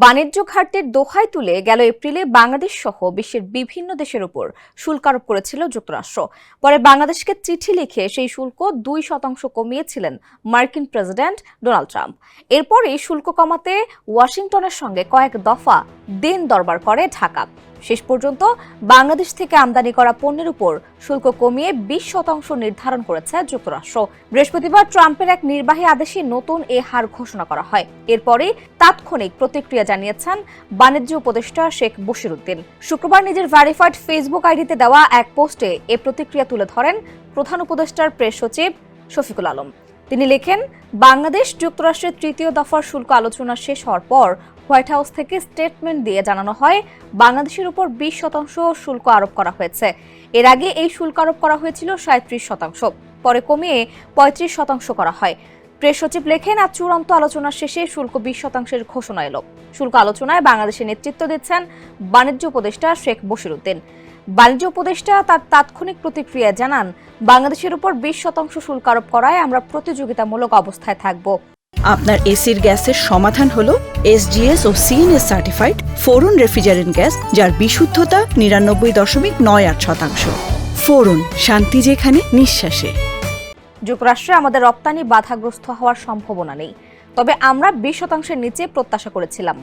বাণিজ্য ঘাটতির দোহাই তুলে গেল এপ্রিলে বাংলাদেশ সহ বিশ্বের বিভিন্ন দেশের উপর শুল্ক আরোপ করেছিল যুক্তরাষ্ট্র। পরে বাংলাদেশকে চিঠি লিখে সেই শুল্ক 2% কমিয়েছিলেন মার্কিন প্রেসিডেন্ট ডোনাল্ড ট্রাম্প। এরপরই শুল্ক কমাতে ওয়াশিংটনের সঙ্গে কয়েক দফা দিন দরবার করে ঢাকা। শেষ পর্যন্ত বাংলাদেশ থেকে আমদানি করা পণ্যের উপর শুল্ক কমিয়ে 20% নির্ধারণ করেছে যুক্তরাষ্ট্র। বৃহস্পতিবার ট্রাম্পের এক নির্বাহী আদেশে নতুন এ হার ঘোষণা করা হয়। এরপরই তাৎক্ষণিক প্রতিক্রিয়া জানিয়েছেন বাণিজ্য উপদেষ্টা শেখ বশিরউদ্দিন। শুক্রবার নিজের ভেরিফাইড ফেসবুক আইডিতে দেওয়া এক পোস্টে এ প্রতিক্রিয়া তুলে ধরেন প্রধান উপদেষ্টার প্রেস সচিব শফিকুল আলম। তিনি লেখেন, বাংলাদেশ যুক্তরাষ্ট্রের তৃতীয় দফার শুল্ক আলোচনা শেষ হওয়ার পর হোয়াইট হাউস থেকে স্টেটমেন্ট দিয়ে জানানো হয় বাংলাদেশের উপর 20% শুল্ক আরোপ করা হয়েছে। এর আগে এই শুল্ক আরোপ করা হয়েছিল 37%, পরে কমিয়ে 35% করা হয়। প্রেস সচিব লেখেন, আজ চূড়ান্ত আলোচনা শেষে শুল্ক 20%-এর ঘোষণা এলো। শুল্ক আলোচনায় বাংলাদেশের নেতৃত্ব দিচ্ছেন বাণিজ্য উপদেষ্টা শেখ বশিরউদ্দিন। বাণিজ্য উপদেষ্টা তার তাৎক্ষণিক প্রতিক্রিয়া জানান, বাংলাদেশের উপর 20% শুল্ক আরোপ করায় আমরা প্রতিযোগিতামূলক অবস্থায় থাকব। আপনার এসির গ্যাসের সমাধান হলো এসজিএস ও সিএনএস সার্টিফাইড ফোরন রেফ্রিজারেন্ট গ্যাস, যার বিশুদ্ধতা 99.8%। ফোরন, শান্তি যেখানে, নিঃশ্বাসে। যুক্তরাষ্ট্রে আমাদের রপ্তানি বাধাগ্রস্ত হওয়ার সম্ভাবনা নেই, তবে আমরা 20%-এর নিচে প্রত্যাশা করেছিলাম।